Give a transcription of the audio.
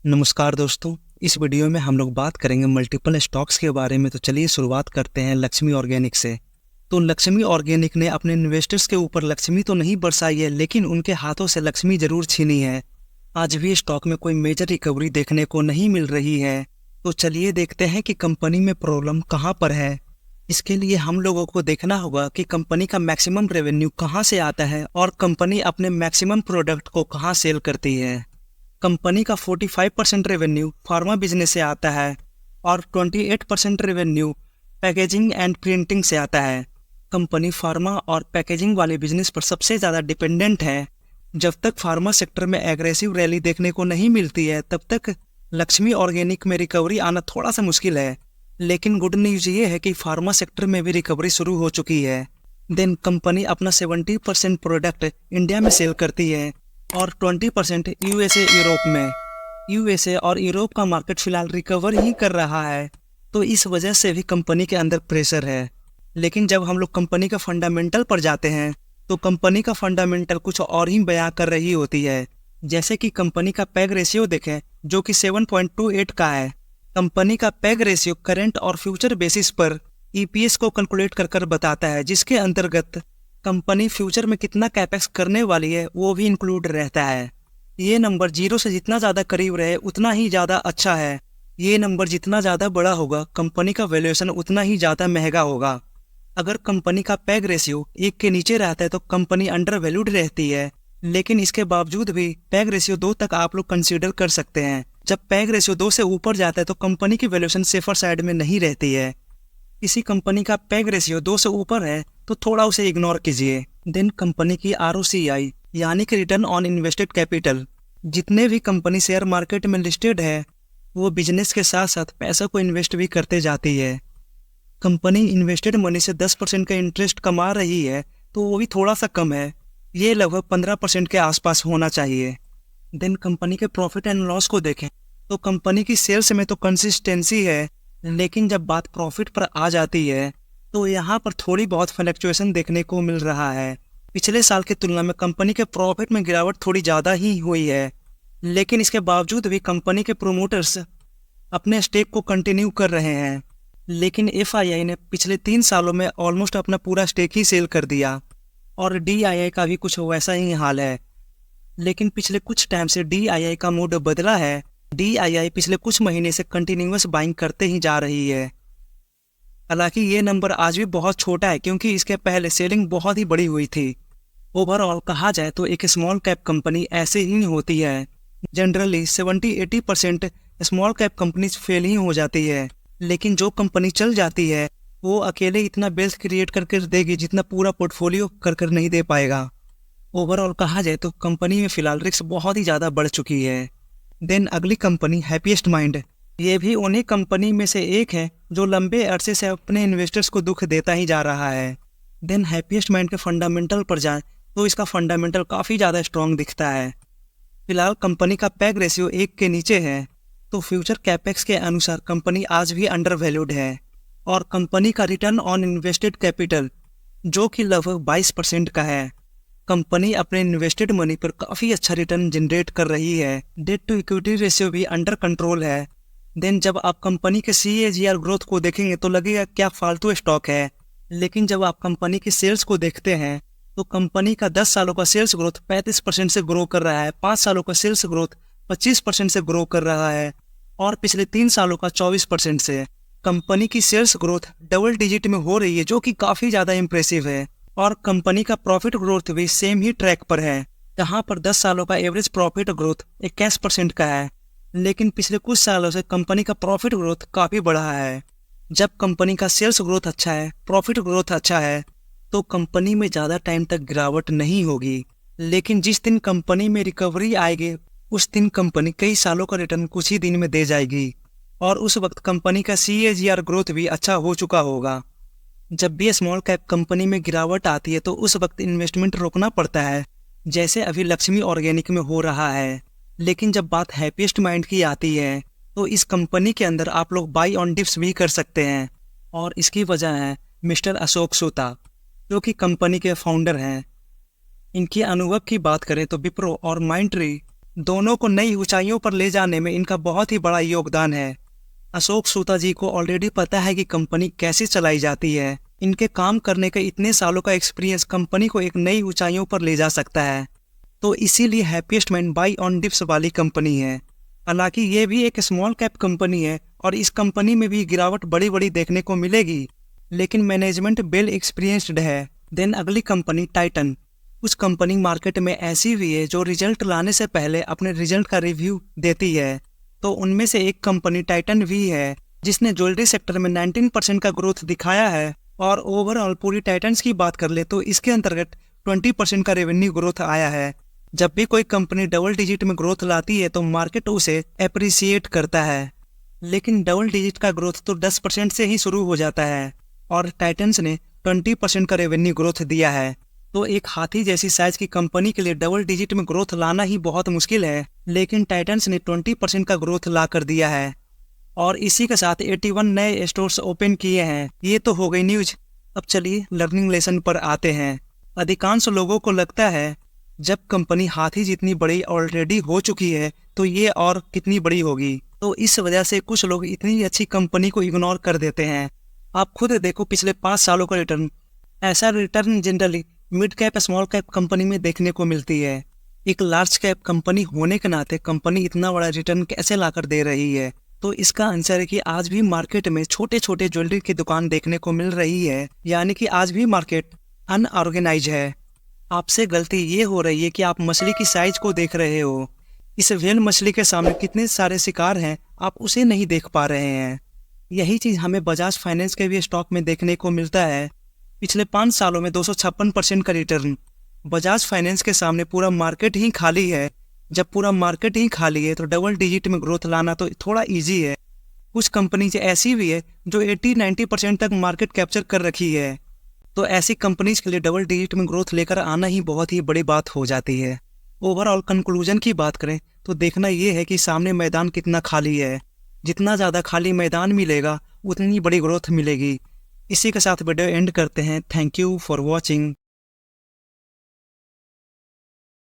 नमस्कार दोस्तों। इस वीडियो में हम लोग बात करेंगे मल्टीपल स्टॉक्स के बारे में। तो चलिए शुरुआत करते हैं लक्ष्मी ऑर्गेनिक से। तो लक्ष्मी ऑर्गेनिक ने अपने इन्वेस्टर्स के ऊपर लक्ष्मी तो नहीं बरसाई है, लेकिन उनके हाथों से लक्ष्मी जरूर छीनी है। आज भी स्टॉक में कोई मेजर रिकवरी देखने को नहीं मिल रही है। तो चलिए देखते हैं कि कंपनी में प्रॉब्लम कहाँ पर है। इसके लिए हम लोगों को देखना होगा कि कंपनी का मैक्सिमम रेवेन्यू कहाँ से आता है और कंपनी अपने मैक्सिमम प्रोडक्ट को कहाँ सेल करती है। कंपनी का 45% रेवेन्यू फार्मा बिजनेस से आता है और 28% रेवेन्यू पैकेजिंग एंड प्रिंटिंग से आता है। कंपनी फार्मा और पैकेजिंग वाले बिजनेस पर सबसे ज़्यादा डिपेंडेंट है। जब तक फार्मा सेक्टर में एग्रेसिव रैली देखने को नहीं मिलती है, तब तक लक्ष्मी ऑर्गेनिक में रिकवरी आना थोड़ा सा मुश्किल है। लेकिन गुड न्यूज़ ये है कि फार्मा सेक्टर में भी रिकवरी शुरू हो चुकी है। देन कंपनी अपना 70% प्रोडक्ट इंडिया में सेल करती है और 20% यूएसए यूरोप में। यूएसए और यूरोप का मार्केट फिलहाल रिकवर ही कर रहा है, तो इस वजह से भी कंपनी के अंदर प्रेशर है। लेकिन जब हम लोग कंपनी का फंडामेंटल पर जाते हैं तो कंपनी का फंडामेंटल कुछ और ही बयां कर रही होती है। जैसे कि कंपनी का पैग रेशियो देखें, जो कि 7.28 का है। कंपनी का पैग रेशियो करंट और फ्यूचर बेसिस पर ईपीएस को कैलकुलेट कर बताता है, जिसके अंतर्गत कंपनी फ्यूचर में कितना कैपेक्स करने वाली है वो भी इंक्लूड रहता है। ये नंबर जीरो से जितना ज़्यादा करीब रहे उतना ही ज़्यादा अच्छा है। ये नंबर जितना ज़्यादा बड़ा होगा, कंपनी का वैल्यूएशन उतना ही ज़्यादा महंगा होगा। अगर कंपनी का पैग रेशियो 1 के नीचे रहता है तो कंपनी अंडर वैल्यूड रहती है, लेकिन इसके बावजूद भी पैग रेशियो 2 तक आप लोग कंसीडर कर सकते हैं। जब पैग रेशियो 2 से ऊपर जाता है तो कंपनी की वैल्यूएशन सेफर साइड में नहीं रहती है। किसी कंपनी का पैग रेशियो 2 से ऊपर है तो थोड़ा उसे इग्नोर कीजिए। देन कंपनी की आरओसीआई यानी कि रिटर्न ऑन इन्वेस्टेड कैपिटल। जितने भी कंपनी शेयर मार्केट में लिस्टेड है वो बिजनेस के साथ साथ पैसा को इन्वेस्ट भी करते जाती है। कंपनी इन्वेस्टेड मनी से 10% का इंटरेस्ट कमा रही है, तो वो भी थोड़ा सा कम है। ये लगभग 15% के आसपास होना चाहिए। देन कंपनी के प्रॉफिट एंड लॉस को देखें तो कंपनी की सेल्स में तो कंसिस्टेंसी है, लेकिन जब बात प्रॉफिट पर आ जाती है तो यहाँ पर थोड़ी बहुत फ्लक्चुएशन देखने को मिल रहा है। पिछले साल की तुलना में कंपनी के प्रॉफिट में गिरावट थोड़ी ज़्यादा ही हुई है, लेकिन इसके बावजूद भी कंपनी के प्रोमोटर्स अपने स्टेक को कंटिन्यू कर रहे हैं। लेकिन एफआईआई ने पिछले 3 सालों में ऑलमोस्ट अपना पूरा स्टेक ही सेल कर दिया और डीआईआई का भी कुछ वैसा ही हाल है। लेकिन पिछले कुछ टाइम से डीआईआई का मूड बदला है। डीआईआई पिछले कुछ महीने से कंटिन्यूअस बाइंग करते ही जा रही है। हालांकि ये नंबर आज भी बहुत छोटा है, क्योंकि इसके पहले सेलिंग बहुत ही बड़ी हुई थी। ओवरऑल कहा जाए तो एक स्मॉल कैप कंपनी ऐसे ही होती है। Generally 70-80% small cap companies fail ही हो जाती है, लेकिन जो कंपनी चल जाती है वो अकेले इतना वेल्थ क्रिएट करके देगी जितना पूरा पोर्टफोलियो कर नहीं दे पाएगा। ओवरऑल कहा जाए तो कंपनी में फिलहाल रिस्क बहुत ही ज़्यादा बढ़ चुकी है। देन अगली कंपनी हैप्पीएस्ट माइंड। ये भी उन्हीं कंपनी में से एक है जो लंबे अरसे से अपने इन्वेस्टर्स को दुख देता ही जा रहा है। देन हैप्पीएस्ट माइंड के फंडामेंटल पर जाएं तो इसका फंडामेंटल काफ़ी ज़्यादा स्ट्रॉन्ग दिखता है। फिलहाल कंपनी का पैग रेशियो 1 के नीचे है, तो फ्यूचर कैपेक्स के अनुसार कंपनी आज भी अंडर वैल्यूड है। और कंपनी का रिटर्न ऑन इन्वेस्टेड कैपिटल जो कि लगभग 22% का है। कंपनी अपने इन्वेस्टेड मनी पर काफ़ी अच्छा रिटर्न जनरेट कर रही है। डेट टू इक्विटी रेशियो भी अंडर कंट्रोल है। देन जब आप कंपनी के CAGR ग्रोथ को देखेंगे तो लगेगा क्या फालतू स्टॉक है, लेकिन जब आप कंपनी की सेल्स को देखते हैं तो कंपनी का 10 सालों का सेल्स ग्रोथ 35% से ग्रो कर रहा है, 5 सालों का सेल्स ग्रोथ 25% से ग्रो कर रहा है और पिछले 3 सालों का 24% से। कंपनी की सेल्स ग्रोथ डबल डिजिट में हो रही है, जो कि काफ़ी ज़्यादा इम्प्रेसिव है। और कंपनी का प्रॉफिट ग्रोथ भी सेम ही ट्रैक पर है, जहाँ पर 10 सालों का एवरेज प्रॉफिट ग्रोथ 21% का है, लेकिन पिछले कुछ सालों से कंपनी का प्रॉफिट ग्रोथ काफ़ी बढ़ा है। जब कंपनी का सेल्स ग्रोथ अच्छा है, प्रॉफिट ग्रोथ अच्छा है, तो कंपनी में ज़्यादा टाइम तक गिरावट नहीं होगी। लेकिन जिस दिन कंपनी में रिकवरी आएगी उस दिन कंपनी कई सालों का रिटर्न कुछ ही दिन में दे जाएगी और उस वक्त कंपनी का CAGR ग्रोथ भी अच्छा हो चुका होगा। जब भी स्मॉल कैप कंपनी में गिरावट आती है तो उस वक्त इन्वेस्टमेंट रोकना पड़ता है, जैसे अभी लक्ष्मी ऑर्गेनिक में हो रहा है। लेकिन जब बात हैप्पीएस्ट माइंड की आती है तो इस कंपनी के अंदर आप लोग बाई ऑन डिप्स भी कर सकते हैं, और इसकी वजह है मिस्टर अशोक सोता, जो कि कंपनी के फाउंडर हैं। इनके अनुभव की बात करें तो विप्रो और माइंडट्री दोनों को नई ऊंचाइयों पर ले जाने में इनका बहुत ही बड़ा योगदान है। अशोक सूता जी को ऑलरेडी पता है कि कंपनी कैसे चलाई जाती है। इनके काम करने के इतने सालों का एक्सपीरियंस कंपनी को एक नई ऊंचाइयों पर ले जा सकता है। तो इसीलिए happiest mind by on dips वाली कंपनी है। हालांकि ये भी एक स्मॉल कैप कंपनी है और इस कंपनी में भी गिरावट बड़ी बड़ी देखने को मिलेगी, लेकिन मैनेजमेंट वेल एक्सपीरियंस्ड है। देन अगली कंपनी टाइटन। कुछ कंपनी मार्केट में ऐसी भी है जो रिजल्ट लाने से पहले अपने रिजल्ट का रिव्यू देती है। तो उनमें से एक कंपनी टाइटन भी है, जिसने ज्वेलरी सेक्टर में 19% का ग्रोथ दिखाया है। और ओवरऑल पूरी टाइटन्स की बात कर ले तो इसके अंतर्गत 20% का रेवेन्यू ग्रोथ आया है। जब भी कोई कंपनी डबल डिजिट में ग्रोथ लाती है तो मार्केट उसे एप्रिसिएट करता है, लेकिन डबल डिजिट का ग्रोथ तो 10% से ही शुरू हो जाता है और टाइटन्स ने 20% का रेवेन्यू ग्रोथ दिया है। तो एक हाथी जैसी साइज की कंपनी के लिए डबल डिजिट में ग्रोथ लाना ही बहुत मुश्किल है, लेकिन टाइटन्स ने 20% का ग्रोथ ला कर दिया है। और इसी के साथ 81 नए स्टोर्स ओपन किए हैं। ये तो हो गई न्यूज। अब चलिए लर्निंग लेसन पर आते हैं। अधिकांश लोगों को लगता है जब कंपनी हाथी जितनी बड़ी ऑलरेडी हो चुकी है तो ये और कितनी बड़ी होगी। तो इस वजह से कुछ लोग इतनी अच्छी कंपनी को इग्नोर कर देते हैं। आप खुद देखो पिछले 5 सालों का रिटर्न। ऐसा return generally mid cap small cap company में देखने को मिलती है। एक लार्ज कैप कंपनी होने के नाते कंपनी इतना बड़ा रिटर्न कैसे लाकर दे रही है? तो इसका आंसर है कि आज भी मार्केट में छोटे छोटे ज्वेलरी की दुकान देखने को मिल रही है, यानी कि आज भी मार्केट अनऑर्गेनाइज है। आपसे गलती ये हो रही है कि आप मछली की साइज को देख रहे हो। इस व्हेल मछली के सामने कितने सारे शिकार हैं, आप उसे नहीं देख पा रहे हैं। यही चीज़ हमें बजाज फाइनेंस के भी स्टॉक में देखने को मिलता है। पिछले 5 सालों में 256% का रिटर्न। बजाज फाइनेंस के सामने पूरा मार्केट ही खाली है। जब पूरा मार्केट ही खाली है तो डबल डिजिट में ग्रोथ लाना तो थोड़ा इजी है। कुछ कंपनीज ऐसी भी है जो 80-90% तक मार्केट कैप्चर कर रखी है। तो ऐसी कंपनीज के लिए डबल डिजिट में ग्रोथ लेकर आना ही बहुत ही बड़ी बात हो जाती है। ओवरऑल कंक्लूजन की बात करें तो देखना ये है कि सामने मैदान कितना खाली है। जितना ज़्यादा खाली मैदान मिलेगा उतनी बड़ी ग्रोथ मिलेगी। इसी के साथ वीडियो एंड करते हैं। Thank you for watching.